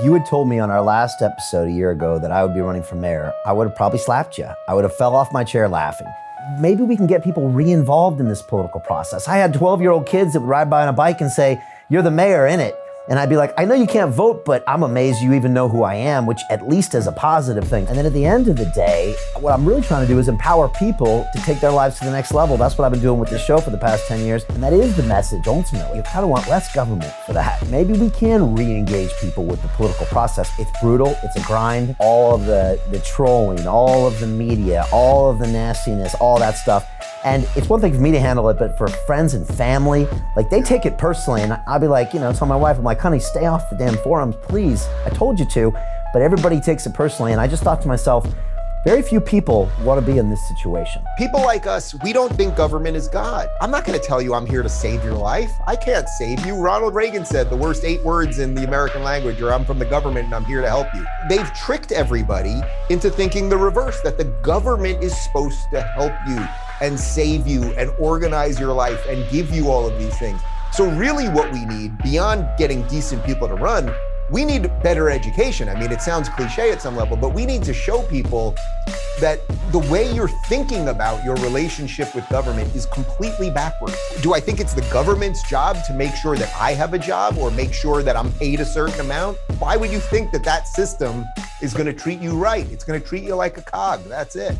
you had told me on our last episode a year ago that I would be running for mayor, I would have probably slapped you. I would have fell off my chair laughing. Maybe we can get people re-involved in this political process. I had 12-year-old kids that would ride by on a bike and say, "You're the mayor, innit?" And I'd be like, "I know you can't vote, but I'm amazed you even know who I am," which at least is a positive thing. And then at the end of the day, what I'm really trying to do is empower people to take their lives to the next level. That's what I've been doing with this show for the past 10 years. And that is the message, ultimately. You kind of want less government for that. Maybe we can re-engage people with the political process. It's brutal, it's a grind. All of the trolling, all of the media, all of the nastiness, all that stuff. And it's one thing for me to handle it, but for friends and family, like they take it personally. And I'll be like, tell my wife, I'm like, "Honey, stay off the damn forums, please. I told you to." But everybody takes it personally. And I just thought to myself, very few people want to be in this situation. People like us, we don't think government is God. I'm not going to tell you I'm here to save your life. I can't save you. Ronald Reagan said the worst 8 words in the American language are, "I'm from the government and I'm here to help you." They've tricked everybody into thinking the reverse, that the government is supposed to help you and save you and organize your life and give you all of these things. So really what we need, beyond getting decent people to run, we need better education. I mean, it sounds cliche at some level, but we need to show people that the way you're thinking about your relationship with government is completely backwards. Do I think it's the government's job to make sure that I have a job or make sure that I'm paid a certain amount? Why would you think that that system is going to treat you right? It's going to treat you like a cog. That's it.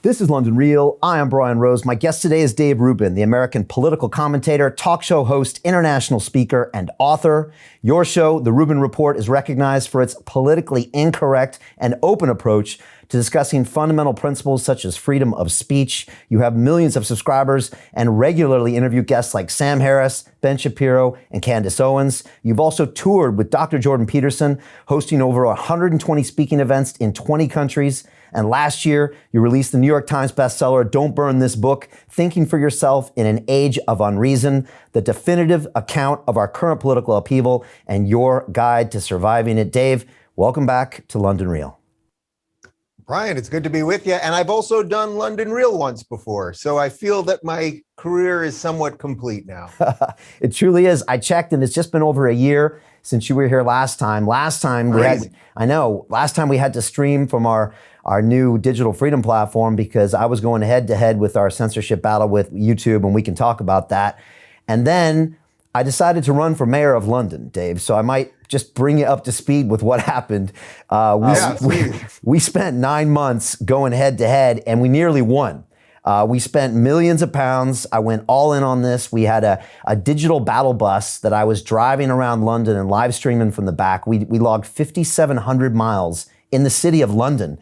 This is London Real. I am Brian Rose. My guest today is Dave Rubin, the American political commentator, talk show host, international speaker, and author. Your show, The Rubin Report, is recognized for its politically incorrect and open approach to discussing fundamental principles such as freedom of speech. You have millions of subscribers and regularly interview guests like Sam Harris, Ben Shapiro, and Candace Owens. You've also toured with Dr. Jordan Peterson, hosting over 120 speaking events in 20 countries. And last year, you released the New York Times bestseller, Don't Burn This Book, Thinking for Yourself in an Age of Unreason, the definitive account of our current political upheaval and your guide to surviving it. Dave, welcome back to London Real. Brian, it's good to be with you. And I've also done London Real once before. So I feel that my career is somewhat complete now. It truly is. I checked and it's just been over a year since you were here last time. Last time we had to stream from our new digital freedom platform because I was going head to head with our censorship battle with YouTube, and we can talk about that. And then I decided to run for mayor of London, Dave. So I might just bring you up to speed with what happened. We spent 9 months going head to head, and we nearly won. We spent millions of pounds. I went all in on this. We had a digital battle bus that I was driving around London and live streaming from the back. We logged 5,700 miles in the city of London.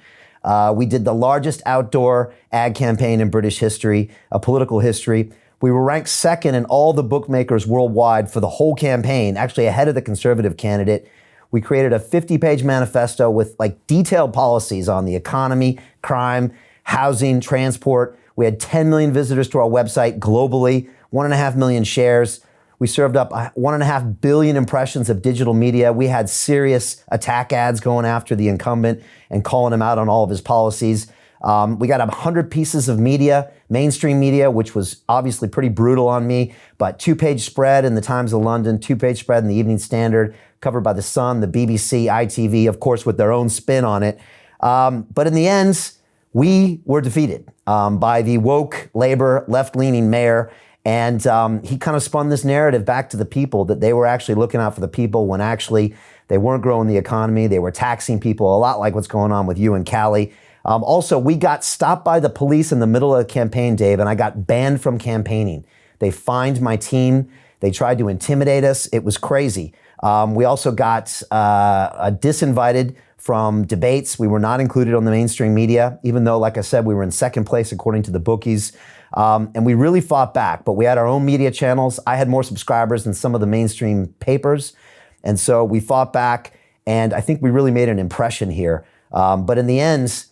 We did the largest outdoor ad campaign in British history, political history. We were ranked second in all the bookmakers worldwide for the whole campaign, actually ahead of the conservative candidate. We created a 50-page manifesto with detailed policies on the economy, crime, housing, transport. We had 10 million visitors to our website globally, 1.5 million shares. We served up 1.5 billion impressions of digital media. We had serious attack ads going after the incumbent and calling him out on all of his policies. We got 100 pieces of media, mainstream media, which was obviously pretty brutal on me, but 2-page spread in the Times of London, 2-page spread in the Evening Standard, covered by The Sun, the BBC, ITV, of course, with their own spin on it. But in the end, we were defeated by the woke, Labour, left-leaning mayor. And he kind of spun this narrative back to the people that they were actually looking out for the people when actually they weren't growing the economy. They were taxing people, a lot like what's going on with you and Callie. Also, we got stopped by the police in the middle of the campaign, Dave, and I got banned from campaigning. They fined my team. They tried to intimidate us. It was crazy. We also got disinvited from debates. We were not included on the mainstream media, even though, like I said, we were in second place according to the bookies. And we really fought back, but we had our own media channels. I had more subscribers than some of the mainstream papers. And so we fought back, and I think we really made an impression here. But in the end,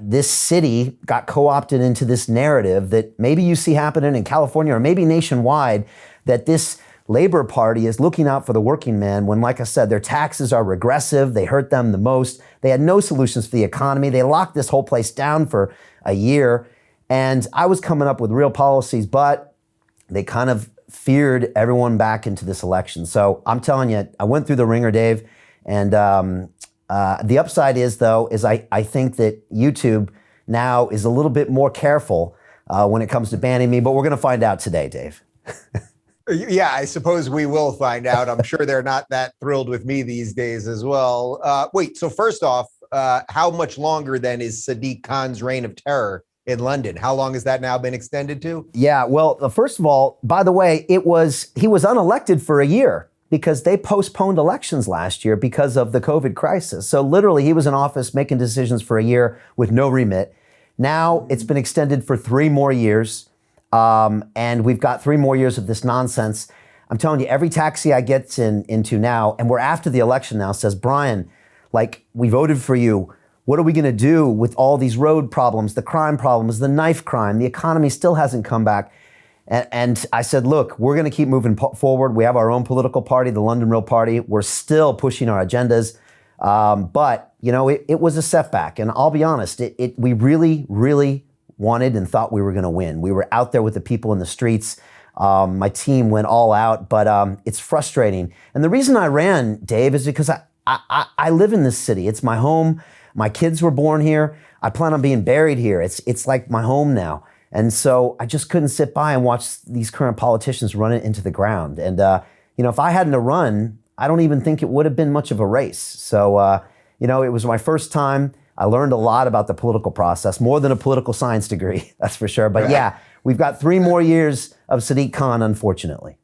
this city got co-opted into this narrative that maybe you see happening in California or maybe nationwide, that this Labor Party is looking out for the working man when, like I said, their taxes are regressive. They hurt them the most. They had no solutions for the economy. They locked this whole place down for a year. And I was coming up with real policies, but they kind of feared everyone back into this election. So I'm telling you, I went through the ringer, Dave. And the upside is, though, is I think that YouTube now is a little bit more careful when it comes to banning me. But we're going to find out today, Dave. Yeah, I suppose we will find out. I'm sure they're not that thrilled with me these days as well. Wait, so first off, how much longer then is Sadiq Khan's reign of terror in London? How long has that now been extended to? Yeah, well, first of all, by the way, he was unelected for a year because they postponed elections last year because of the COVID crisis. So literally, he was in office making decisions for a year with no remit. Now it's been extended for 3 more years. And we've got 3 more years of this nonsense. I'm telling you, every taxi I get into now, and we're after the election now, says, Brian, like, we voted for you. What are we going to do with all these road problems, the crime problems, the knife crime? The economy still hasn't come back. And I said, look, we're going to keep moving forward. We have our own political party, the London Real Party. We're still pushing our agendas. But, you know, it was a setback. And I'll be honest, we really, really wanted and thought we were going to win. We were out there with the people in the streets. My team went all out, but it's frustrating. And the reason I ran, Dave, is because I live in this city. It's my home. My kids were born here. I plan on being buried here. It's like my home now. And so I just couldn't sit by and watch these current politicians run it into the ground. And, you know, if I hadn't run, I don't even think it would have been much of a race. So, you know, it was my first time. I learned a lot about the political process, more than a political science degree, that's for sure. But yeah, we've got 3 more years of Sadiq Khan, unfortunately.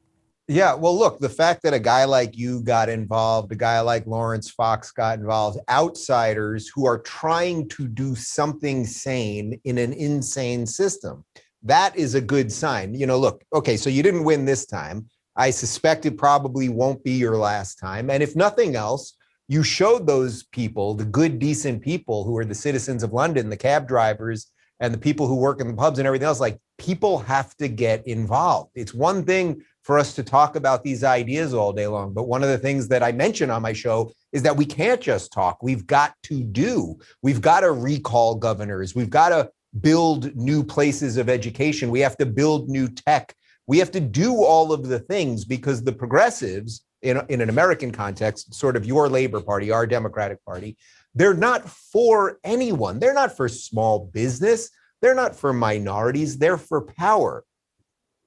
Yeah, well, look, the fact that a guy like you got involved, a guy like Lawrence Fox got involved, outsiders who are trying to do something sane in an insane system, that is a good sign. You know, look, okay, so you didn't win this time. I suspect it probably won't be your last time. And if nothing else, you showed those people, the good, decent people who are the citizens of London, the cab drivers and the people who work in the pubs and everything else, like, people have to get involved. It's one thing for us to talk about these ideas all day long, but one of the things that I mention on my show is that we can't just talk. We've got to do. We've got to recall governors. We've got to build new places of education. We have to build new tech. We have to do all of the things because the progressives, in an American context, sort of your Labor Party, our Democratic Party, they're not for anyone. They're not for small business. They're not for minorities. They're for power.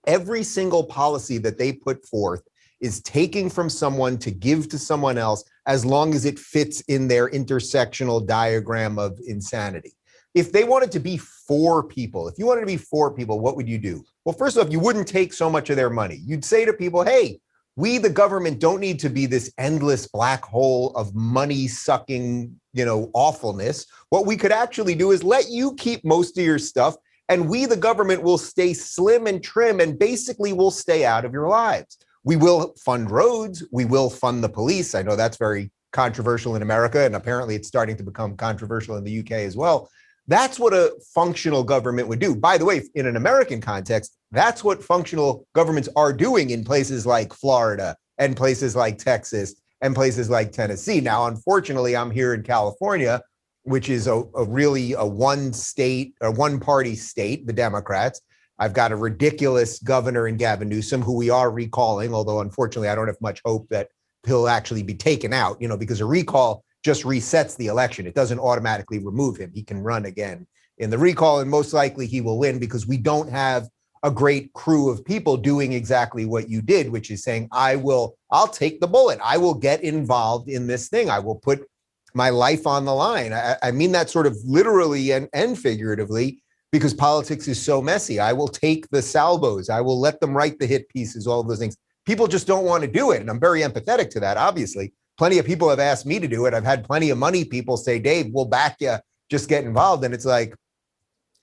Every single policy that they put forth is taking from someone to give to someone else, as long as it fits in their intersectional diagram of insanity. If they wanted to be for people, if you wanted to be for people, what would you do? Well, first off, you wouldn't take so much of their money. You'd say to people, hey, we, the government, don't need to be this endless black hole of money-sucking, you know, awfulness. What we could actually do is let you keep most of your stuff, and we, the government, will stay slim and trim, and basically will stay out of your lives. We will fund roads. We will fund the police. I know that's very controversial in America, and apparently it's starting to become controversial in the UK as well. That's what a functional government would do. By the way, in an American context, that's what functional governments are doing in places like Florida and places like Texas and places like Tennessee. Now, unfortunately, I'm here in California, which is a really one state, a one party state, the Democrats. I've got a ridiculous governor in Gavin Newsom, who we are recalling, although unfortunately, I don't have much hope that he'll actually be taken out, you know, because a recall just resets the election. It doesn't automatically remove him. He can run again in the recall, and most likely he will win because we don't have a great crew of people doing exactly what you did, which is saying, I'll take the bullet. I will get involved in this thing. I will put my life on the line. I mean that sort of literally and figuratively, because politics is so messy. I will take the salvos. I will let them write the hit pieces, all of those things. People just don't want to do it. And I'm very empathetic to that, obviously. Plenty of people have asked me to do it. I've had plenty of money people say, Dave, we'll back you, just get involved. And it's like,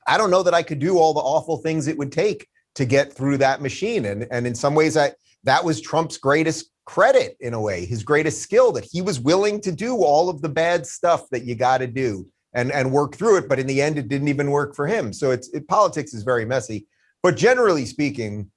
I don't know that I could do all the awful things it would take to get through that machine. And in some ways, that was Trump's greatest credit, in a way, his greatest skill, that he was willing to do all of the bad stuff that you got to do and work through it. But in the end, it didn't even work for him. So politics is very messy. But generally speaking,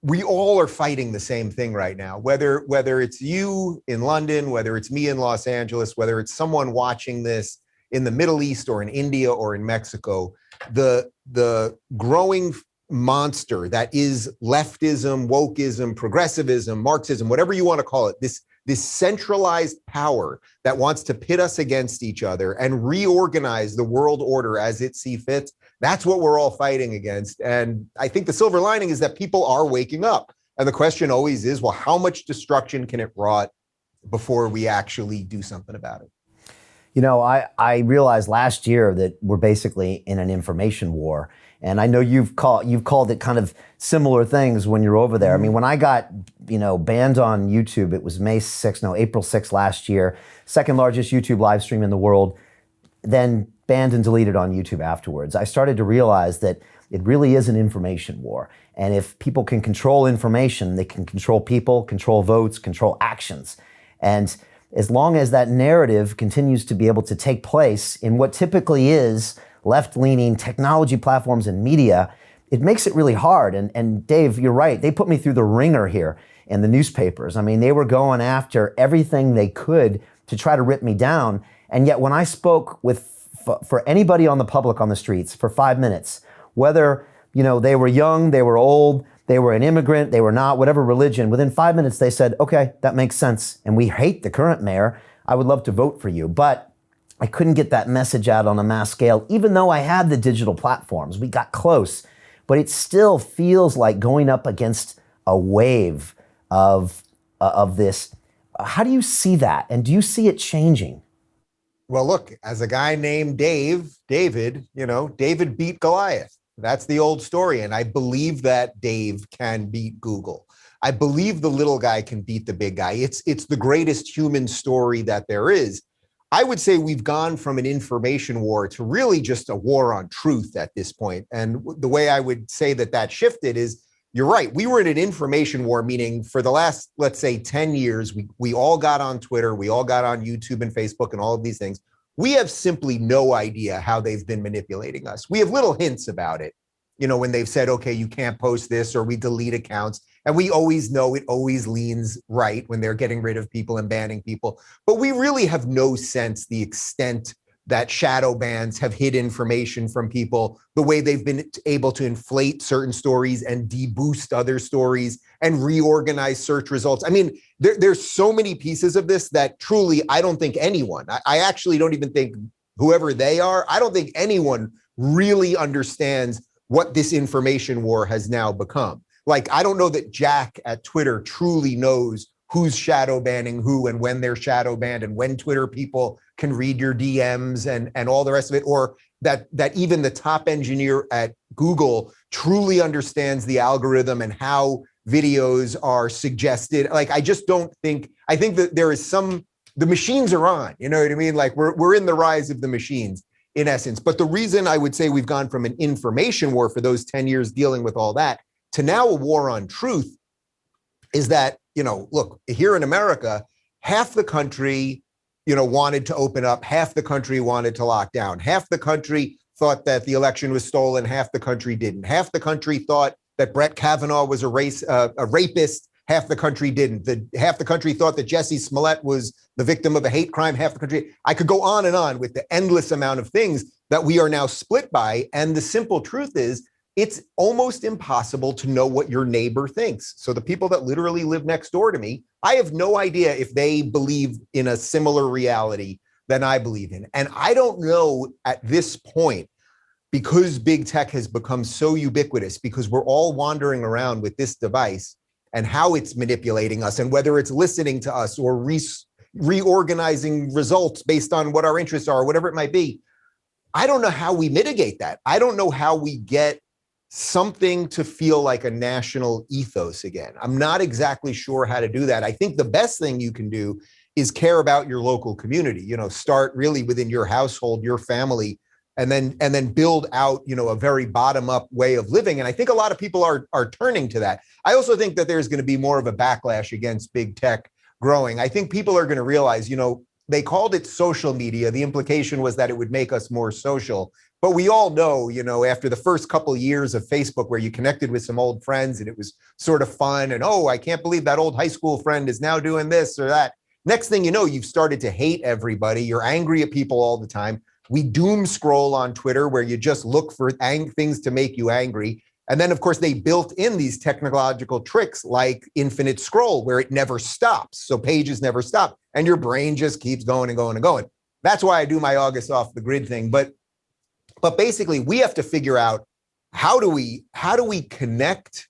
we all are fighting the same thing right now, whether it's you in London, whether it's me in Los Angeles, whether it's someone watching this in the Middle East or in India or in Mexico. The growing monster that is leftism, wokeism, progressivism, Marxism, whatever you want to call it, this centralized power that wants to pit us against each other and reorganize the world order as it sees fit. That's what we're all fighting against. And I think the silver lining is that people are waking up. And the question always is, well, how much destruction can it rot before we actually do something about it? You know, I realized last year that we're basically in an information war. And I know you've called it kind of similar things when you're over there. I mean, when I got, banned on YouTube, it was April 6th last year, second largest YouTube live stream in the world, then banned and deleted on YouTube afterwards. I started to realize that it really is an information war. And if people can control information, they can control people, control votes, control actions. And as long as that narrative continues to be able to take place in what typically is left-leaning technology platforms and media, it makes it really hard. And Dave, you're right. They put me through the ringer here in the newspapers. I mean, they were going after everything they could to try to rip me down. And yet when I spoke for anybody on the public on the streets for 5 minutes, whether they were young, they were old, they were an immigrant, they were not, whatever religion, within 5 minutes they said, okay, that makes sense. And we hate the current mayor. I would love to vote for you. But I couldn't get that message out on a mass scale, even though I had the digital platforms. We got close, but it still feels like going up against a wave of this. How do you see that? And do you see it changing? Well, look, as a guy named David, David beat Goliath. That's the old story. And I believe that Dave can beat Google. I believe the little guy can beat the big guy. It's the greatest human story that there is. I would say we've gone from an information war to really just a war on truth at this point. And the way I would say that shifted is, you're right. We were in an information war, meaning for the last, let's say, 10 years, we all got on Twitter, we all got on YouTube and Facebook and all of these things. We have simply no idea how they've been manipulating us. We have little hints about it, when they've said, okay, you can't post this, or we delete accounts. And we always know it always leans right when they're getting rid of people and banning people. But we really have no sense the extent that shadow bans have hid information from people, the way they've been able to inflate certain stories and deboost other stories and reorganize search results. I mean, there's so many pieces of this that truly, I don't think anyone, I actually don't even think whoever they are, I don't think anyone really understands what this information war has now become. Like, I don't know that Jack at Twitter truly knows who's shadow banning who and when they're shadow banned and when Twitter people can read your DMs and all the rest of it, or that even the top engineer at Google truly understands the algorithm and how videos are suggested. Like, I just don't think, I think that there is the machines are on, you know what I mean? Like, we're in the rise of the machines in essence. But the reason I would say we've gone from an information war for those 10 years dealing with all that to now a war on truth is that, look, here in America, half the country, wanted to open up, half the country wanted to lock down, half the country thought that the election was stolen, half the country didn't. Half the country thought that Brett Kavanaugh was a rapist, half the country didn't. Half the country thought that Jesse Smollett was the victim of a hate crime, half the country. I could go on and on with the endless amount of things that we are now split by. And the simple truth is, it's almost impossible to know what your neighbor thinks. So the people that literally live next door to me, I have no idea if they believe in a similar reality than I believe in. And I don't know at this point, because big tech has become so ubiquitous, because we're all wandering around with this device and how it's manipulating us and whether it's listening to us or reorganizing results based on what our interests are, or whatever it might be. I don't know how we mitigate that. I don't know how we get something to feel like a national ethos again. I'm not exactly sure how to do that. I think the best thing you can do is care about your local community, start really within your household, your family, and then build out, a very bottom up way of living. And I think a lot of people are turning to that. I also think that there's going to be more of a backlash against big tech growing. I think people are going to realize, they called it social media. The implication was that it would make us more social. But we all know, after the first couple of years of Facebook where you connected with some old friends and it was sort of fun and, oh, I can't believe that old high school friend is now doing this or that. Next thing you know, you've started to hate everybody. You're angry at people all the time. We doom scroll on Twitter where you just look for things to make you angry. And then, of course, they built in these technological tricks like infinite scroll, where it never stops. So pages never stop. And your brain just keeps going and going and going. That's why I do my August off the grid thing. But basically, we have to figure out how do we connect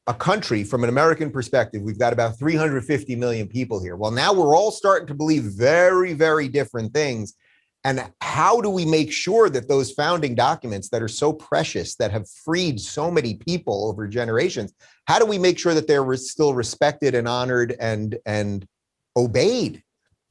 a country from an American perspective. We've got about 350 million people here. Well, now we're all starting to believe very, very different things. And how do we make sure that those founding documents that are so precious, that have freed so many people over generations, how do we make sure that they're still respected and honored and obeyed?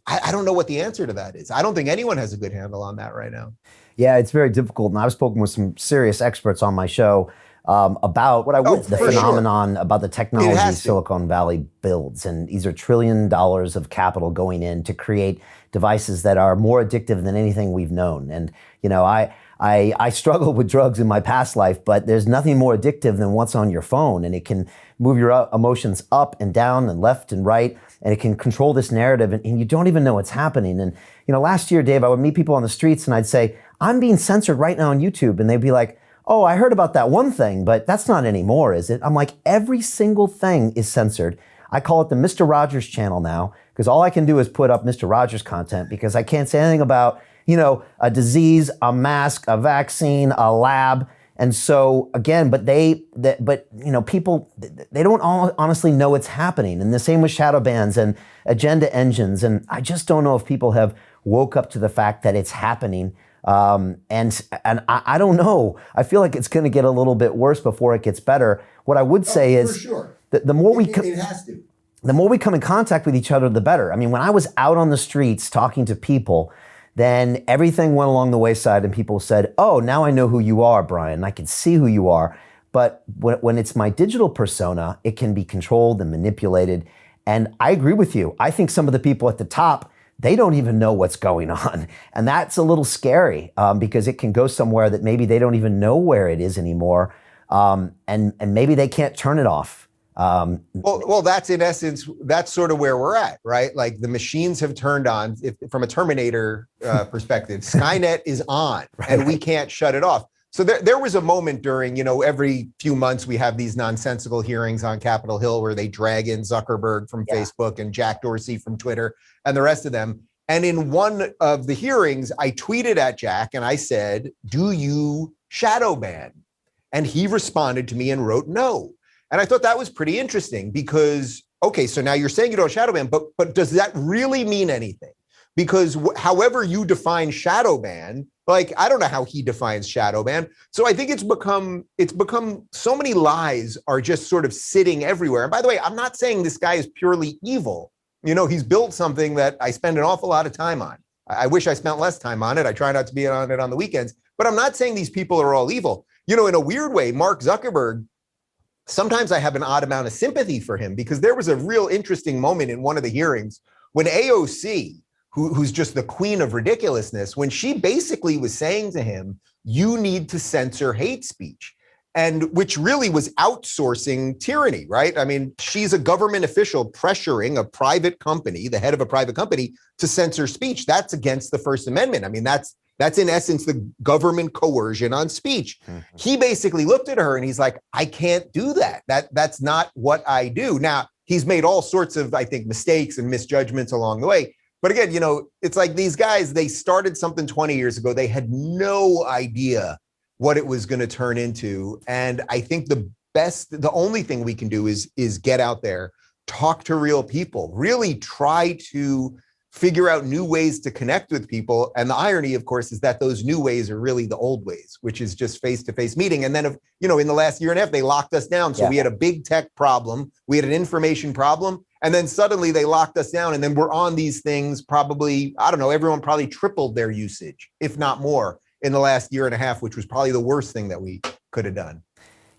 I don't know what the answer to that is. I don't think anyone has a good handle on that right now. Yeah, it's very difficult. And I've spoken with some serious experts on my show about the phenomenon, about the technology Silicon Valley builds. And these are $1 trillion of capital going in to create devices that are more addictive than anything we've known. And, you know, I struggled with drugs in my past life, but there's nothing more addictive than what's on your phone. And it can move your emotions up and down and left and right. And it can control this narrative, and you don't even know what's happening. And, you know, last year, Dave, I would meet people on the streets and I'd say, I'm being censored right now on YouTube. And they'd be like, oh, I heard about that one thing, but that's not anymore, is it? I'm like, every single thing is censored. I call it the Mr. Rogers channel now, because all I can do is put up Mr. Rogers content, because I can't say anything about, you know, a disease, a mask, a vaccine, a lab. And so again, but you know, people, they don't honestly know what's happening. And the same with shadow bans and agenda engines. And I just don't know if people have woke up to the fact that it's happening. And I don't know. I feel like it's going to get a little bit worse before it gets better. What I would say is, the more we the more we come in contact with each other, the better. I mean, when I was out on the streets talking to people, then everything went along the wayside and people said, oh, now I know who you are, Brian. I can see who you are. But when it's my digital persona, it can be controlled and manipulated. And I agree with you. I think some of the people at the top, they don't even know what's going on. And that's a little scary because it can go somewhere that maybe they don't even know where it is anymore. And maybe they can't turn it off. Well, that's in essence, that's sort of where we're at, right? Like the machines have turned on. From a Terminator perspective, Skynet is on, and we can't shut it off. So there was a moment during, you know, every few months we have these nonsensical hearings on Capitol Hill where they drag in Zuckerberg from Facebook and Jack Dorsey from Twitter and the rest of them. And in one of the hearings, I tweeted at Jack and I said, do you shadow ban? And he responded to me and wrote no. And I thought that was pretty interesting because, okay, so now you're saying you don't shadow ban, but does that really mean anything? Because however you define shadow ban, like, I don't know how he defines shadow ban. So I think it's become so many lies are just sort of sitting everywhere. And by the way, I'm not saying this guy is purely evil. You know, he's built something that I spend an awful lot of time on. I wish I spent less time on it. I try not to be on it on the weekends, but I'm not saying these people are all evil. You know, in a weird way, Mark Zuckerberg, sometimes I have an odd amount of sympathy for him because there was a real interesting moment in one of the hearings when AOC, who's just the queen of ridiculousness, when she basically was saying to him, you need to censor hate speech, and which really was outsourcing tyranny, right? I mean, she's a government official pressuring a private company, the head of a private company, to censor speech. That's against the First Amendment. I mean, that's in essence the government coercion on speech. Mm-hmm. He basically looked at her and he's like, I can't do that. That's not what I do. Now, he's made all sorts of, I think, mistakes and misjudgments along the way. But again, you know, it's like these guys, they started something 20 years ago. They had no idea what it was going to turn into. And I think the only thing we can do is get out there, talk to real people, really try to figure out new ways to connect with people. And the irony, of course, is that those new ways are really the old ways, which is just face-to-face meeting. And then, you know, in the last year and a half, they locked us down. So we had a big tech problem. We had an information problem. And then suddenly they locked us down. And then we're on these things probably, I don't know, everyone probably tripled their usage, if not more, in the last year and a half, which was probably the worst thing that we could have done.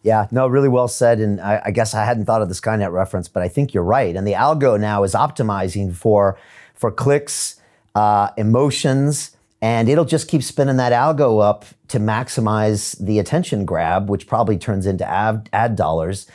Yeah, no, really well said. And I guess I hadn't thought of the Skynet reference, but I think you're right. And the algo now is optimizing for clicks, emotions, and it'll just keep spinning that algo up to maximize the attention grab, which probably turns into ad dollars.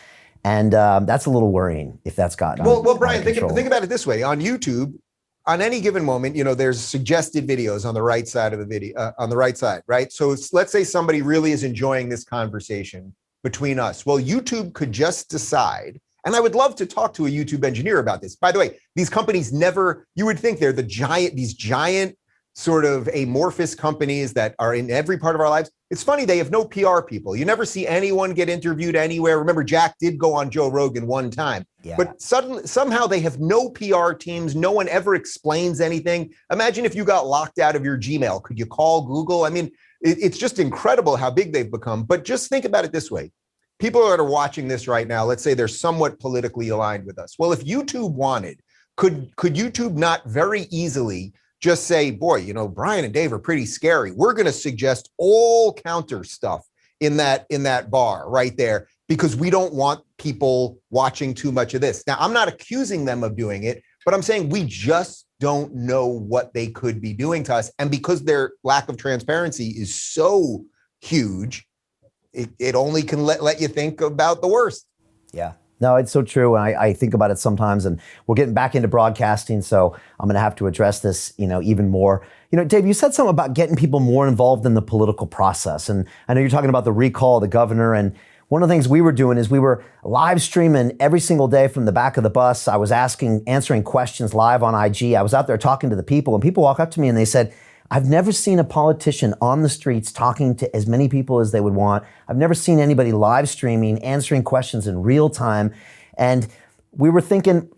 And that's a little worrying if that's gotten well, Brian, think about it this way. On YouTube, on any given moment, you know, there's suggested videos on the right side of the video, on the right side, right? So let's say somebody really is enjoying this conversation. between us. Well, YouTube could just decide, and I would love to talk to a YouTube engineer about this. By the way, these companies never, you would think they're these giant sort of amorphous companies that are in every part of our lives. It's funny, they have no PR people. You never see anyone get interviewed anywhere. Remember, Jack did go on Joe Rogan one time, but suddenly, somehow they have no PR teams. No one ever explains anything. Imagine if you got locked out of your Gmail. Could you call Google? I mean, it's just incredible how big they've become. But just think about it this way. People that are watching this right now, let's say they're somewhat politically aligned with us. Well, if YouTube wanted, could YouTube not very easily just say, boy, you know, Brian and Dave are pretty scary. We're going to suggest all counter stuff in that bar right there because we don't want people watching too much of this. Now, I'm not accusing them of doing it, but I'm saying we just don't know what they could be doing to us. And because their lack of transparency is so huge, it only can let you think about the worst. Yeah. No, it's so true. And I think about it sometimes, and we're getting back into broadcasting, so I'm going to have to address this, even more. Dave, you said something about getting people more involved in the political process. And I know you're talking about the recall of the governor. And one of the things we were doing is we were live streaming every single day from the back of the bus. I was answering questions live on IG. I was out there talking to the people, and people walk up to me and they said, I've never seen a politician on the streets talking to as many people as they would want. I've never seen anybody live streaming, answering questions in real time. And we were thinking,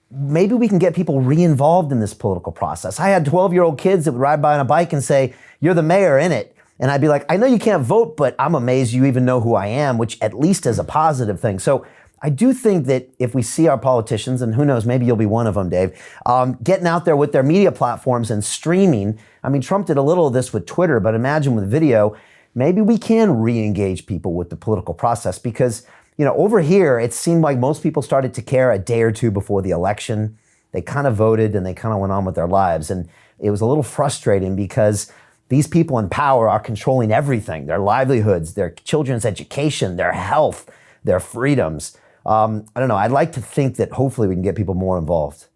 maybe we can get people re-involved in this political process. I had 12-year-old kids that would ride by on a bike and say, you're the mayor, innit? And I'd be like, I know you can't vote, but I'm amazed you even know who I am, which at least is a positive thing. So I do think that if we see our politicians, and who knows, maybe you'll be one of them, Dave, getting out there with their media platforms and streaming. I mean, Trump did a little of this with Twitter, but imagine with video, maybe we can re-engage people with the political process because, over here, it seemed like most people started to care a day or two before the election. They kind of voted and they kind of went on with their lives. And it was a little frustrating because these people in power are controlling everything, their livelihoods, their children's education, their health, their freedoms. I don't know. I'd like to think that hopefully we can get people more involved.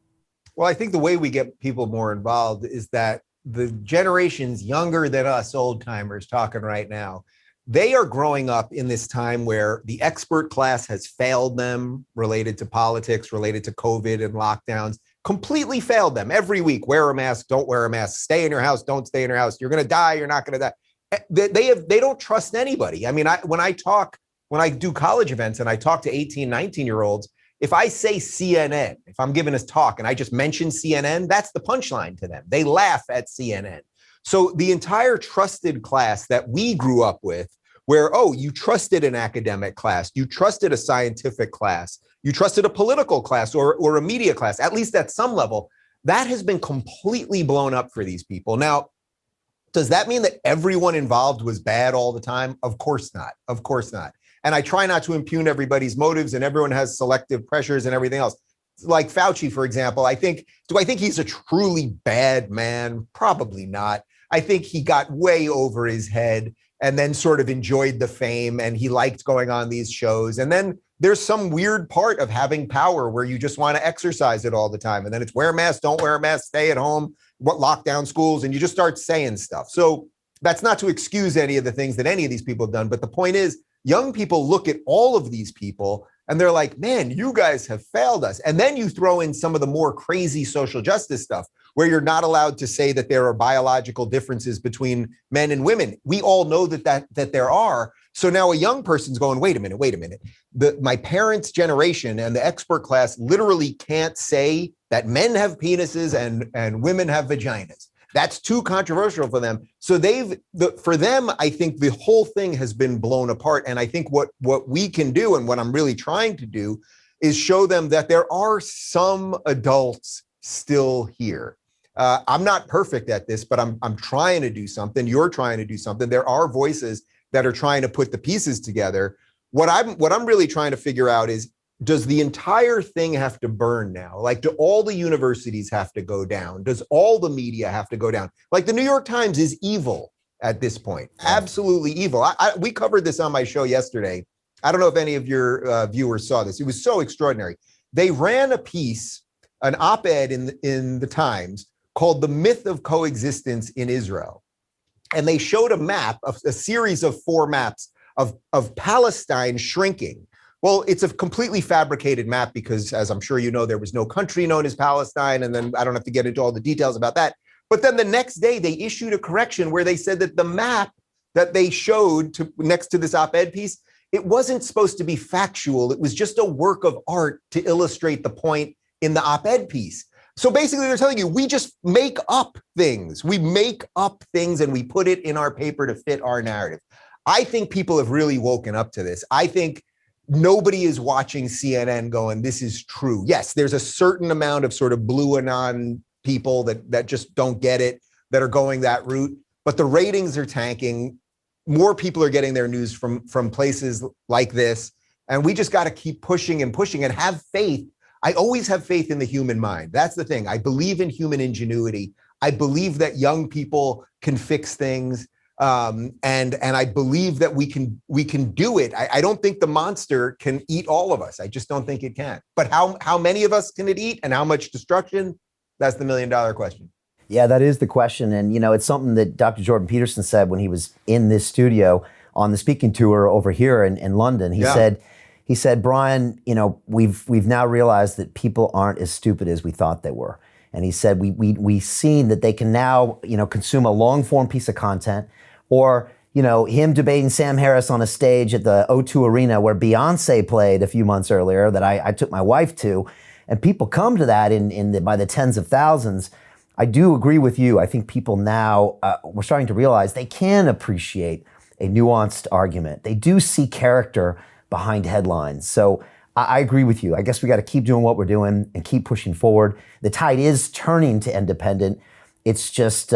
Well, I think the way we get people more involved is that the generations younger than us, old timers talking right now, they are growing up in this time where the expert class has failed them related to politics, related to COVID and lockdowns, completely failed them every week. Wear a mask, don't wear a mask, stay in your house, don't stay in your house. You're going to die. You're not going to die. They don't trust anybody. I mean, when I do college events and I talk to 18, 19-year-olds, if I say CNN, if I'm giving a talk and I just mention CNN, that's the punchline to them. They laugh at CNN. So the entire trusted class that we grew up with, where, you trusted an academic class, you trusted a scientific class, you trusted a political class or a media class, at least at some level, that has been completely blown up for these people. Now, does that mean that everyone involved was bad all the time? Of course not. Of course not. And I try not to impugn everybody's motives, and everyone has selective pressures and everything else. Like Fauci, for example, do I think he's a truly bad man? Probably not. I think he got way over his head and then sort of enjoyed the fame, and he liked going on these shows. And then there's some weird part of having power where you just want to exercise it all the time. And then it's wear a mask, don't wear a mask, stay at home, lock down schools, and you just start saying stuff. So that's not to excuse any of the things that any of these people have done. But the point is, young people look at all of these people and they're like, man, you guys have failed us. And then you throw in some of the more crazy social justice stuff where you're not allowed to say that there are biological differences between men and women. We all know that there are. So now a young person's going, wait a minute. My parents' generation and the expert class literally can't say that men have penises and women have vaginas. That's too controversial for them. So for them, I think the whole thing has been blown apart. And I think what we can do, and what I'm really trying to do, is show them that there are some adults still here. I'm not perfect at this, but I'm trying to do something. You're trying to do something. There are voices that are trying to put the pieces together. What I'm really trying to figure out is, does the entire thing have to burn now? Like, do all the universities have to go down? Does all the media have to go down? Like, the New York Times is evil at this point, absolutely evil. We covered this on my show yesterday. I don't know if any of your viewers saw this. It was so extraordinary. They ran a piece, an op-ed in the Times called "The Myth of Coexistence in Israel." And they showed a map, a series of 4 maps of Palestine shrinking. Well, it's a completely fabricated map because, as I'm sure you know, there was no country known as Palestine. And then I don't have to get into all the details about that. But then the next day, they issued a correction where they said that the map that they showed next to this op-ed piece, it wasn't supposed to be factual. It was just a work of art to illustrate the point in the op-ed piece. So basically, they're telling you, we just make up things. We make up things and we put it in our paper to fit our narrative. I think people have really woken up to this. I think nobody is watching CNN going, this is true. Yes, there's a certain amount of sort of blue anon people that just don't get it, that are going that route. But the ratings are tanking. More people are getting their news from places like this. And we just got to keep pushing and pushing and have faith. I always have faith in the human mind. That's the thing. I believe in human ingenuity. I believe that young people can fix things. And I believe that we can do it. I don't think the monster can eat all of us. I just don't think it can. But how many of us can it eat and how much destruction? That's the $1 million question. Yeah, that is the question. And, you know, it's something that Dr. Jordan Peterson said when he was in this studio on the speaking tour over here in London. He said, Brian, you know, we've now realized that people aren't as stupid as we thought they were. And he said, we've seen that they can now, you know, consume a long form piece of content, or, you know, him debating Sam Harris on a stage at the O2 Arena where Beyonce played a few months earlier that I took my wife to, and people come to that by the tens of thousands. I do agree with you. I think people now, we're starting to realize they can appreciate a nuanced argument. They do see character behind headlines. So I agree with you. I guess we got to keep doing what we're doing and keep pushing forward. The tide is turning to independent. It's just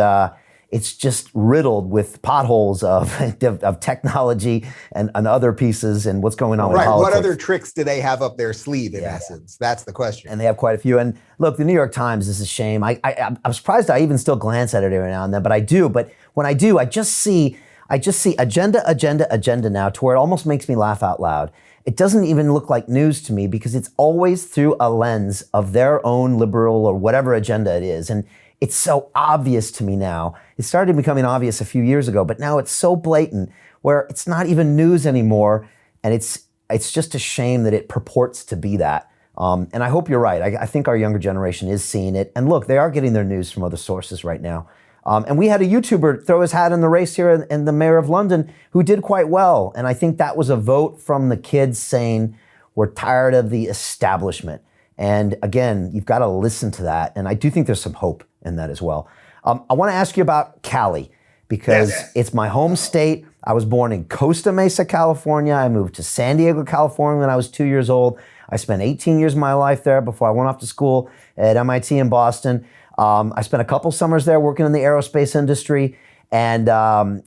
riddled with potholes of technology and other pieces and what's going on with politics. What other tricks do they have up their sleeve, in essence? That's the question. And they have quite a few. And look, the New York Times is a shame. I'm surprised I even still glance at it every now and then, but I do. But when I do, I just see agenda now to where it almost makes me laugh out loud. It doesn't even look like news to me because it's always through a lens of their own liberal or whatever agenda it is. And it's so obvious to me now. It started becoming obvious a few years ago, but now it's so blatant where it's not even news anymore. And it's just a shame that it purports to be that. And I hope you're right. I think our younger generation is seeing it. And look, they are getting their news from other sources right now. And we had a YouTuber throw his hat in the race here in the mayor of London who did quite well. And I think that was a vote from the kids saying, we're tired of the establishment. And again, you've got to listen to that. And I do think there's some hope in that as well. I want to ask you about Cali because it's my home state. I was born in Costa Mesa, California. I moved to San Diego, California when I was 2 years old. I spent 18 years of my life there before I went off to school at MIT in Boston. I spent a couple summers there working in the aerospace industry. And,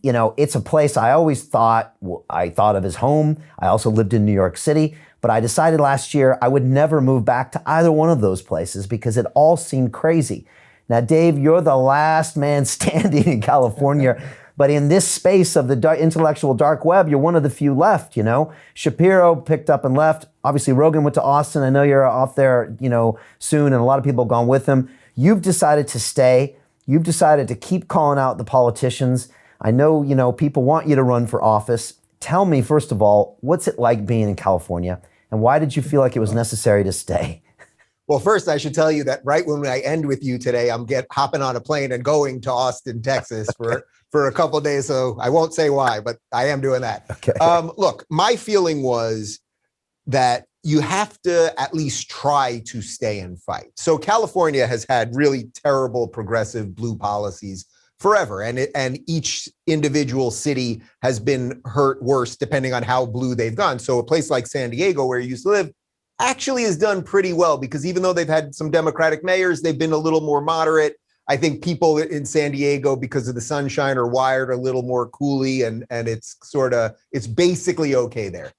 you know, it's a place I always thought of as home. I also lived in New York City, but I decided last year I would never move back to either one of those places because it all seemed crazy. Now, Dave, you're the last man standing in California, but in this space of the intellectual dark web, you're one of the few left, you know. Shapiro picked up and left. Obviously, Rogan went to Austin. I know you're off there, you know, soon, and a lot of people have gone with him. You've decided to stay. You've decided to keep calling out the politicians. I know, you know, people want you to run for office. Tell me, first of all, what's it like being in California? And why did you feel like it was necessary to stay? Well, first, I should tell you that right when I end with you today, I'm hopping on a plane and going to Austin, Texas for a couple of days. So I won't say why, but I am doing that. Okay. Look, my feeling was that you have to at least try to stay and fight. So California has had really terrible progressive blue policies forever. And each individual city has been hurt worse depending on how blue they've gone. So a place like San Diego, where you used to live, actually has done pretty well because even though they've had some Democratic mayors, they've been a little more moderate. I think people in San Diego, because of the sunshine, are wired a little more coolly, and it's basically okay there.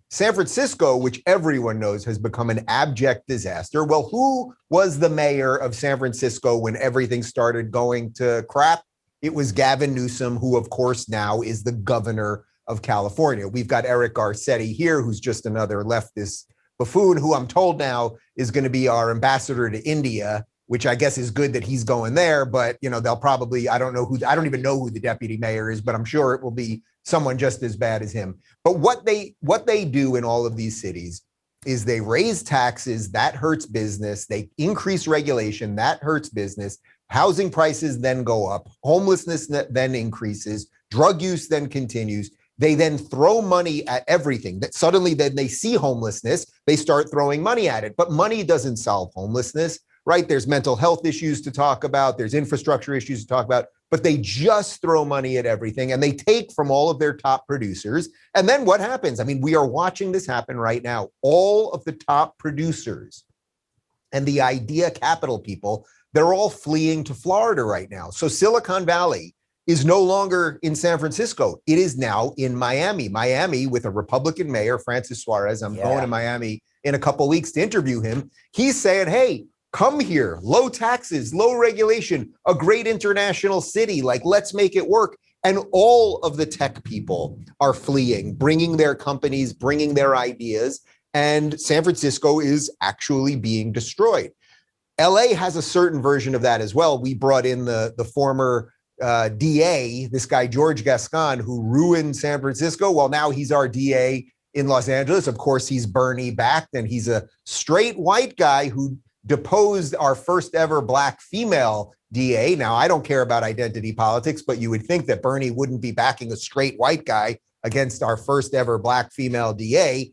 San Francisco, which everyone knows has become an abject disaster. Well, who was the mayor of San Francisco when everything started going to crap? It was Gavin Newsom, who of course now is the governor of California. We've got Eric Garcetti here, who's just another leftist buffoon who I'm told now is going to be our ambassador to India which I guess is good that he's going there. But, they'll probably, I don't even know who the deputy mayor is, but I'm sure it will be someone just as bad as him. But what they do in all of these cities is they raise taxes, that hurts business. They increase regulation, that hurts business. Housing prices then go up. Homelessness then increases. Drug use then continues. They then throw money at everything. That suddenly then they see homelessness, they start throwing money at it. But money doesn't solve homelessness, right? There's mental health issues to talk about. There's infrastructure issues to talk about. But they just throw money at everything, and they take from all of their top producers. And then what happens? I mean, we are watching this happen right now. All of the top producers and the idea capital people, they're all fleeing to Florida right now. So Silicon Valley is no longer in San Francisco. It is now in Miami. Miami with a Republican mayor, Francis Suarez. I'm going to Miami in a couple of weeks to interview him. He's saying, hey, come here, low taxes, low regulation, a great international city, like let's make it work. And all of the tech people are fleeing, bringing their companies, bringing their ideas, and San Francisco is actually being destroyed. LA has a certain version of that as well. We brought in the former DA, this guy, George Gascon, who ruined San Francisco. Well, now he's our DA in Los Angeles. Of course, he's Bernie backed, and he's a straight white guy who deposed our first ever Black female DA. Now, I don't care about identity politics, but you would think that Bernie wouldn't be backing a straight white guy against our first ever Black female DA.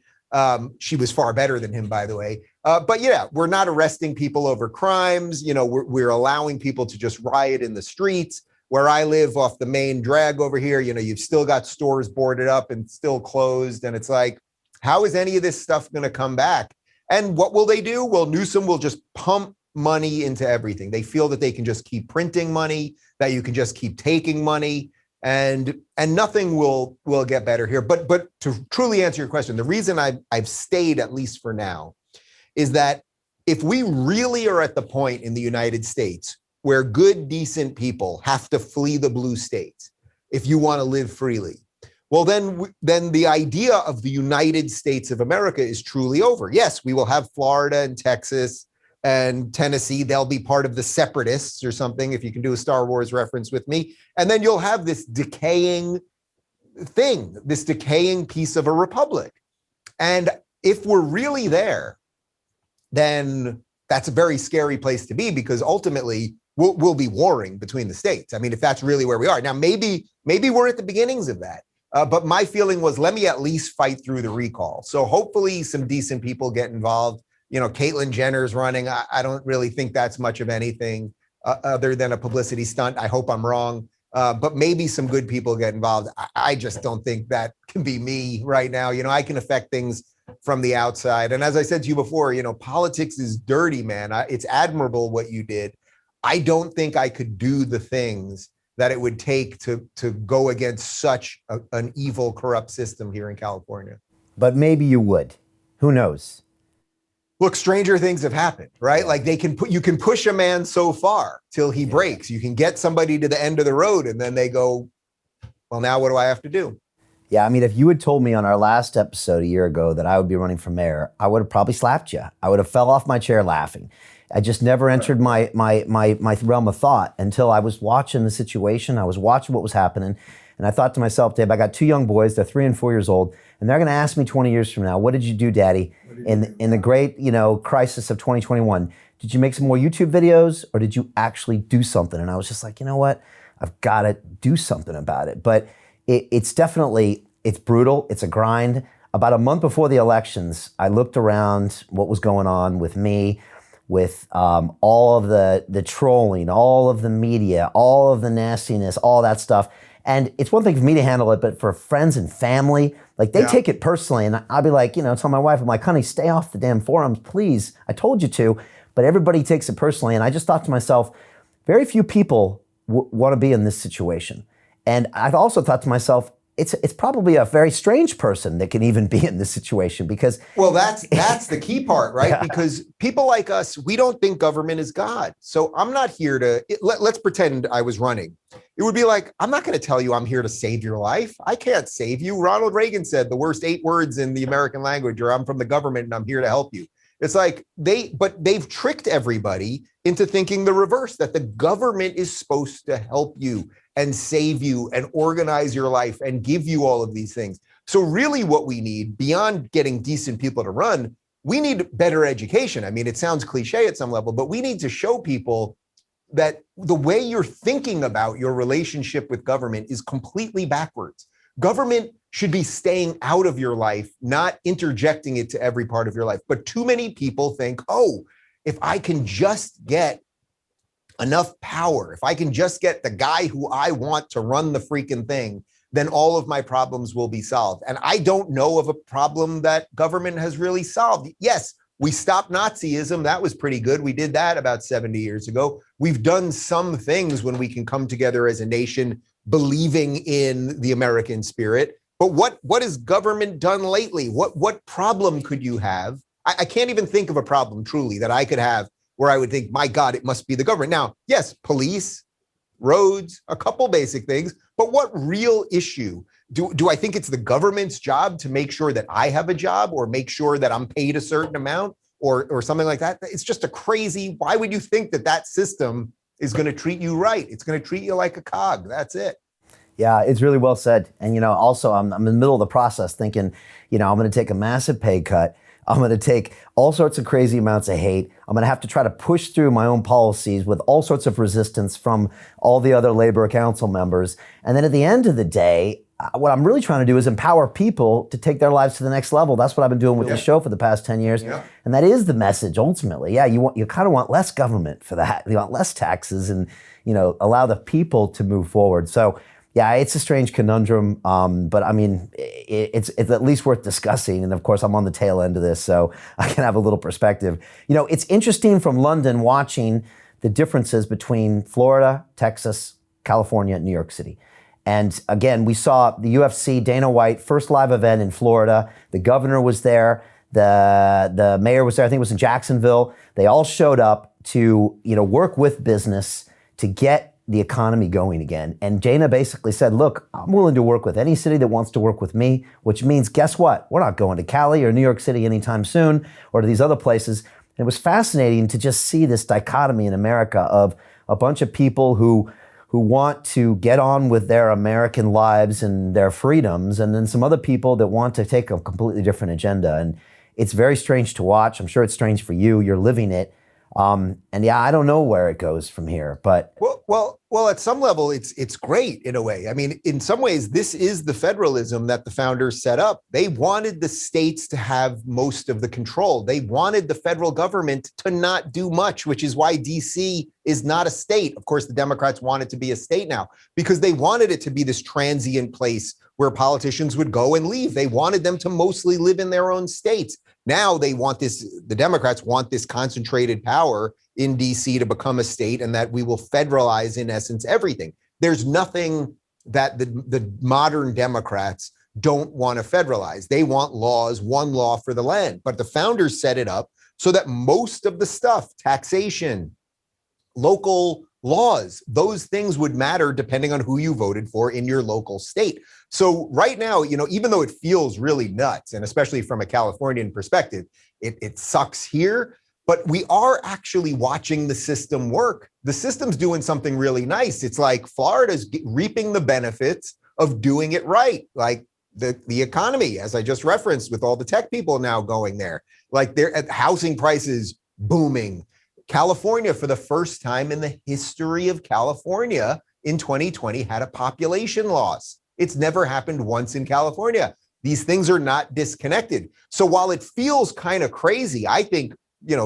She was far better than him, by the way. But yeah, we're not arresting people over crimes. We're allowing people to just riot in the streets. Where I live off the main drag over here, you've still got stores boarded up and still closed. And it's like, how is any of this stuff going to come back? And what will they do? Well, Newsom will just pump money into everything. They feel that they can just keep printing money, that you can just keep taking money, and nothing will get better here. But to truly answer your question, the reason I've stayed, at least for now, is that if we really are at the point in the United States where good, decent people have to flee the blue states if you want to live freely, well, then the idea of the United States of America is truly over. Yes, we will have Florida and Texas and Tennessee. They'll be part of the separatists or something, if you can do a Star Wars reference with me. And then you'll have this decaying thing, this decaying piece of a republic. And if we're really there, then that's a very scary place to be, because ultimately we'll be warring between the states. I mean, if that's really where we are. Now, maybe we're at the beginnings of that. But my feeling was, let me at least fight through the recall. So hopefully some decent people get involved. Caitlyn Jenner's running. I don't really think that's much of anything other than a publicity stunt. I hope I'm wrong. But maybe some good people get involved. I just don't think that can be me right now. I can affect things from the outside. And as I said to you before, politics is dirty, man. It's admirable what you did. I don't think I could do the things that it would take to go against such an evil, corrupt system here in California. But maybe you would. Who knows? Look, stranger things have happened, right? Like you can push a man so far till he breaks. You can get somebody to the end of the road, and then they go, well, now what do I have to do? Yeah, I mean, if you had told me on our last episode a year ago that I would be running for mayor, I would have probably slapped you. I would have fell off my chair laughing. I just never entered my realm of thought until I was watching the situation. I was watching what was happening. And I thought to myself, Dave, I got 2 young boys. They're 3 and 4 years old. And they're going to ask me 20 years from now, what did you do, Daddy, in the great, crisis of 2021? Did you make some more YouTube videos, or did you actually do something? And I was just like, you know what? I've got to do something about it. But it's definitely, it's brutal. It's a grind. About a month before the elections, I looked around what was going on with me, with all of the trolling, all of the media, all of the nastiness, all that stuff. And it's one thing for me to handle it, but for friends and family, like they take it personally. And I'll be like, tell my wife, I'm like, honey, stay off the damn forums, please. I told you to, but everybody takes it personally. And I just thought to myself, very few people want to be in this situation. And I've also thought to myself, it's probably a very strange person that can even be in this situation, because well, that's the key part, right? Yeah. Because people like us, we don't think government is God. So I'm not here to let's pretend I was running. It would be like, I'm not going to tell you I'm here to save your life. I can't save you. Ronald Reagan said the worst 8 words in the American language are, I'm from the government and I'm here to help you. It's like they've tricked everybody into thinking the reverse, that the government is supposed to help you and save you and organize your life and give you all of these things. So really what we need, beyond getting decent people to run, we need better education. I mean, it sounds cliche at some level, but we need to show people that the way you're thinking about your relationship with government is completely backwards. Government should be staying out of your life, not interjecting it to every part of your life. But too many people think, oh, if I can just get enough power, if I can just get the guy who I want to run the freaking thing, then all of my problems will be solved. And I don't know of a problem that government has really solved. Yes, we stopped Nazism. That was pretty good. We did that about 70 years ago. We've done some things when we can come together as a nation believing in the American spirit. But what has government done lately? What problem could you have? I can't even think of a problem truly that I could have where I would think, my God, it must be the government. Now, yes, police, roads, a couple basic things, but what real issue? Do I think it's the government's job to make sure that I have a job or make sure that I'm paid a certain amount or something like that? It's just a crazy, why would you think that system is going to treat you right? It's going to treat you like a cog. That's it. Yeah, it's really well said. And, also I'm in the middle of the process thinking, I'm going to take a massive pay cut. I'm going to take all sorts of crazy amounts of hate. I'm going to have to try to push through my own policies with all sorts of resistance from all the other labor council members. And then at the end of the day, what I'm really trying to do is empower people to take their lives to the next level. That's what I've been doing with the show for the past 10 years. Yeah. And that is the message ultimately. Yeah, you kind of want less government for that. You want less taxes and, allow the people to move forward. So yeah, it's a strange conundrum, but I mean, it's at least worth discussing. And of course, I'm on the tail end of this, so I can have a little perspective. It's interesting from London watching the differences between Florida, Texas, California, and New York City. And again, we saw the UFC, Dana White, first live event in Florida. The governor was there. The mayor was there. I think it was in Jacksonville. They all showed up to, work with business to get the economy going again. And Dana basically said, look, I'm willing to work with any city that wants to work with me, which means, guess what? We're not going to Cali or New York City anytime soon or to these other places. And it was fascinating to just see this dichotomy in America of a bunch of people who want to get on with their American lives and their freedoms, and then some other people that want to take a completely different agenda. And it's very strange to watch. I'm sure it's strange for you. You're living it. And yeah, I don't know where it goes from here, but well, at some level, it's great in a way. I mean, in some ways, this is the federalism that the founders set up. They wanted the states to have most of the control. They wanted the federal government to not do much, which is why DC is not a state. Of course, the Democrats want it to be a state now because they wanted it to be this transient place where politicians would go and leave. They wanted them to mostly live in their own states. Now they want the Democrats want this concentrated power in DC to become a state, and that we will federalize, in essence, everything. There's nothing that the modern Democrats don't want to federalize. They want laws, one law for the land. But the founders set it up so that most of the stuff, taxation, local laws, those things would matter depending on who you voted for in your local state. So right now, even though it feels really nuts, and especially from a Californian perspective, it sucks here, but we are actually watching the system work. The system's doing something really nice. It's like Florida's reaping the benefits of doing it right. Like the economy, as I just referenced, with all the tech people now going there, like they're at housing prices booming. California, for the first time in the history of California in 2020, had a population loss. It's never happened once in California. These things are not disconnected. So while it feels kind of crazy, I think,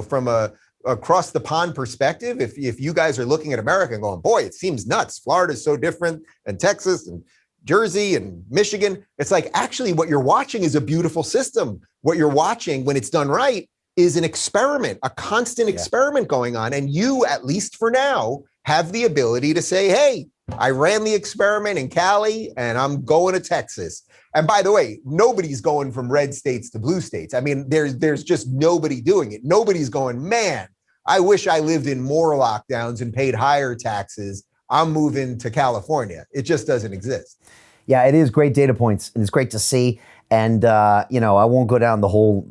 from a across the pond perspective, if you guys are looking at America and going, boy, it seems nuts. Florida is so different, and Texas and Jersey and Michigan. It's like, actually, what you're watching is a beautiful system. What you're watching when it's done right is an experiment, a constant experiment going on. And you, at least for now, have the ability to say, hey, I ran the experiment in Cali and I'm going to Texas. And by the way, nobody's going from red states to blue states. I mean, there's just nobody doing it. Nobody's going, man, I wish I lived in more lockdowns and paid higher taxes. I'm moving to California. It just doesn't exist. Yeah, it is great data points, and it's great to see. And, I won't go down the whole,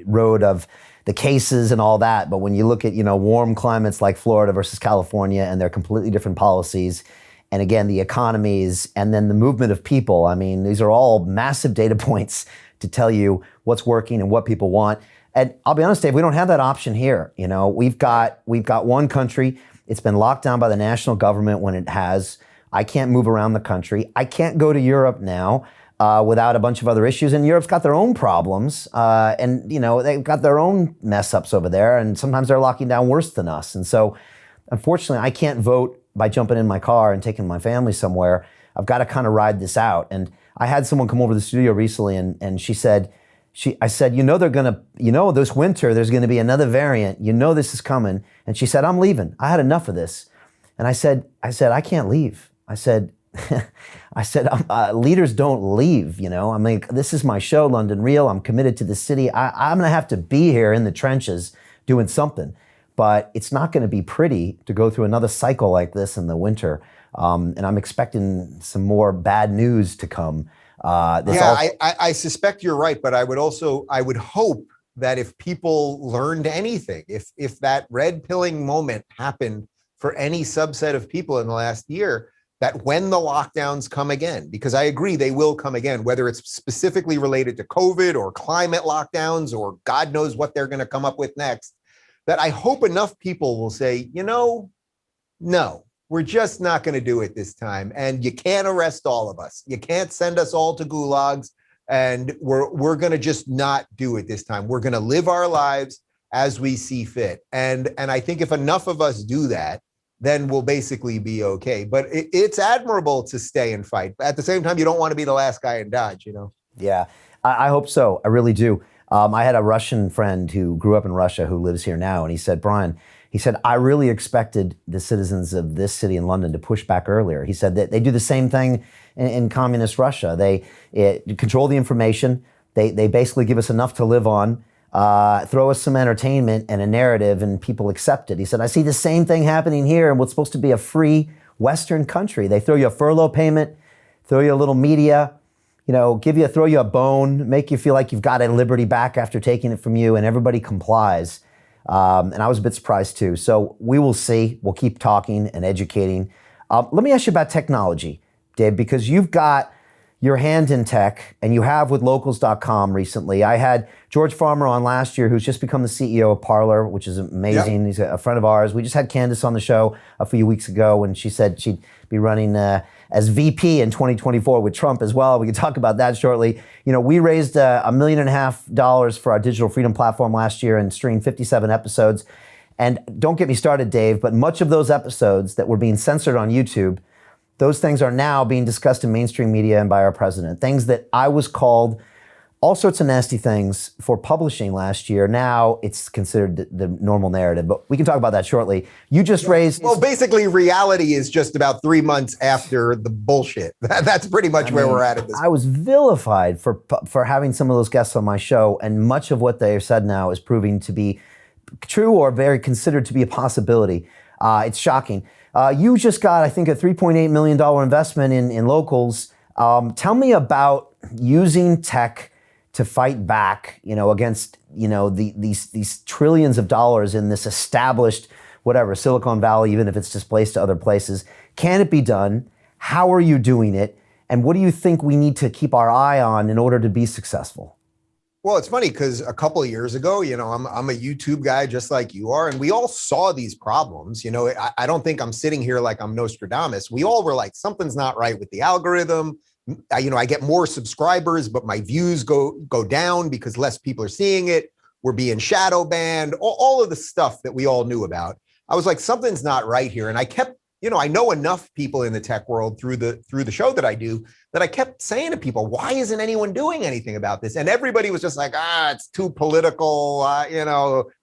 road of the cases and all that. But when you look at, warm climates like Florida versus California, and they're completely different policies, and again, the economies, and then the movement of people, I mean, these are all massive data points to tell you what's working and what people want. And I'll be honest, Dave, we don't have that option here. We've got one country. It's been locked down by the national government when it has. I can't move around the country. I can't go to Europe now without a bunch of other issues. And Europe's got their own problems. And they've got their own mess ups over there. And sometimes they're locking down worse than us. And so, unfortunately, I can't vote by jumping in my car and taking my family somewhere. I've got to kind of ride this out. And I had someone come over to the studio recently, and she said, I said, they're gonna, this winter there's gonna be another variant. This is coming. And she said, I'm leaving. I had enough of this. And I said, I can't leave. I said, leaders don't leave. I mean, this is my show, London Real. I'm committed to the city. I'm gonna have to be here in the trenches doing something. But it's not gonna be pretty to go through another cycle like this in the winter. And I'm expecting some more bad news to come. I suspect you're right, but I would hope that if people learned anything, if that red pilling moment happened for any subset of people in the last year, that when the lockdowns come again, because I agree they will come again, whether it's specifically related to COVID or climate lockdowns or God knows what they're going to come up with next, that I hope enough people will say, no, we're just not going to do it this time. And you can't arrest all of us. You can't send us all to gulags. And we're going to just not do it this time. We're going to live our lives as we see fit. And I think if enough of us do that, then we'll basically be okay. But it's admirable to stay and fight. But at the same time, you don't want to be the last guy in Dodge, Yeah, I hope so. I really do. I had a Russian friend who grew up in Russia who lives here now. And he said, Brian, I really expected the citizens of this city in London to push back earlier. He said that they do the same thing in communist Russia. They control the information. They basically give us enough to live on, throw us some entertainment and a narrative, and people accept it. He said, I see the same thing happening here in what's supposed to be a free Western country. They throw you a furlough payment, throw you a little media, throw you a bone, make you feel like you've got a liberty back after taking it from you, and everybody complies. And I was a bit surprised too. So we will see. We'll keep talking and educating. Let me ask you about technology, Dave, because you've got your hand in tech, and you have with locals.com recently. I had George Farmer on last year, who's just become the CEO of Parler, which is amazing. Yep. He's a friend of ours. We just had Candace on the show a few weeks ago, and she said she'd be running as VP in 2024 with Trump as well. We can talk about that shortly. We raised $1.5 million for our digital freedom platform last year and streamed 57 episodes. And don't get me started, Dave, but much of those episodes that were being censored on YouTube, those things are now being discussed in mainstream media and by our president. Things that I was called all sorts of nasty things for publishing last year. Now it's considered the normal narrative, but we can talk about that shortly. You just raised... Well, basically reality is just about 3 months after the bullshit. That's pretty much where we're at this. I was vilified for having some of those guests on my show, and much of what they have said now is proving to be true or very considered to be a possibility. It's shocking. You just got, I think, a $3.8 million investment in Locals. Tell me about using tech to fight back, against, these trillions of dollars in this established, Silicon Valley, even if it's displaced to other places. Can it be done? How are you doing it? And what do you think we need to keep our eye on in order to be successful? Well, it's funny because a couple of years ago, I'm a YouTube guy just like you are, and we all saw these problems. I don't think I'm sitting here like I'm Nostradamus. We all were like, something's not right with the algorithm. I get more subscribers, but my views go down because less people are seeing it. We're being shadow banned, all of the stuff that we all knew about. I was like, something's not right here. And I kept, I know enough people in the tech world through the show that I do, that I kept saying to people, why isn't anyone doing anything about this? And everybody was just like, it's too political.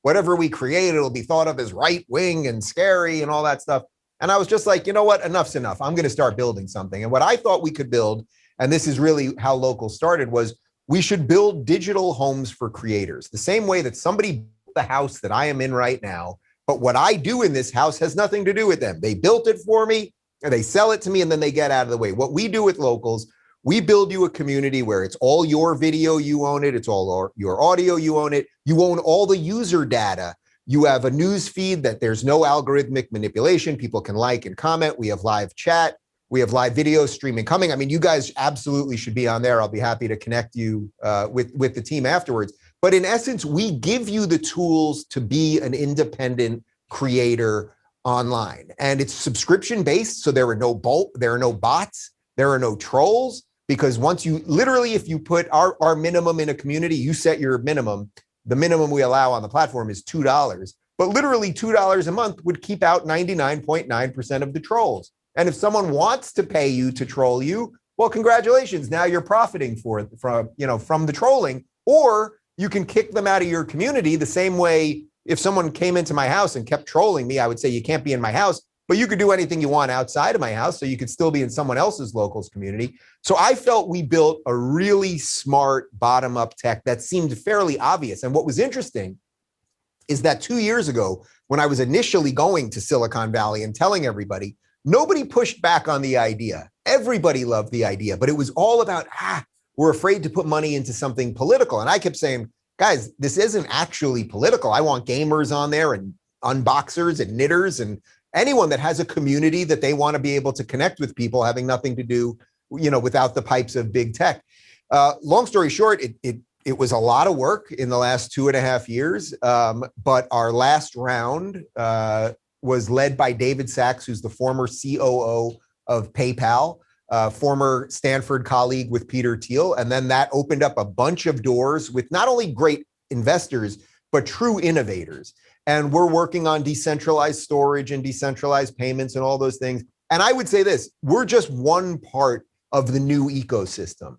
Whatever we create, it'll be thought of as right wing and scary and all that stuff. And I was just like, you know what? Enough's enough. I'm going to start building something. And what I thought we could build, and this is really how Local started, was we should build digital homes for creators, the same way that somebody built the house that I am in right now. But what I do in this house has nothing to do with them. They built it for me, and they sell it to me, and then they get out of the way. What we do with Locals, We build you a community where it's all your video, you own it. It's all your audio, you own it. You own all the user data. You have a news feed that there's no algorithmic manipulation. People can like and comment. We have live chat. We have live video streaming coming. I mean, you guys absolutely should be on there. I'll be happy to connect you with the team afterwards. But in essence, we give you the tools to be an independent creator online. And it's subscription based. So there are no bots, there are no trolls, because once you literally, if you put our minimum in a community, you set your minimum. The minimum we allow on the platform is $2, but literally $2 a month would keep out 99.9% of the trolls. And if someone wants to pay you to troll you, well, congratulations. Now you're profiting from the trolling, or you can kick them out of your community the same way. If someone came into my house and kept trolling me, I would say you can't be in my house, but you could do anything you want outside of my house, so you could still be in someone else's locals community. So I felt we built a really smart bottom-up tech that seemed fairly obvious. And what was interesting is that 2 years ago, when I was initially going to Silicon Valley and telling everybody, nobody pushed back on the idea. Everybody loved the idea, but it was all about, we're afraid to put money into something political. And I kept saying, guys, this isn't actually political. I want gamers on there and unboxers and knitters and anyone that has a community that they want to be able to connect with people having nothing to do, without the pipes of big tech. Long story short, it was a lot of work in the last 2.5 years. But our last round was led by David Sachs, who's the former COO of PayPal, former Stanford colleague with Peter Thiel. And then that opened up a bunch of doors with not only great investors, but true innovators. And we're working on decentralized storage and decentralized payments and all those things. And I would say this, we're just one part of the new ecosystem.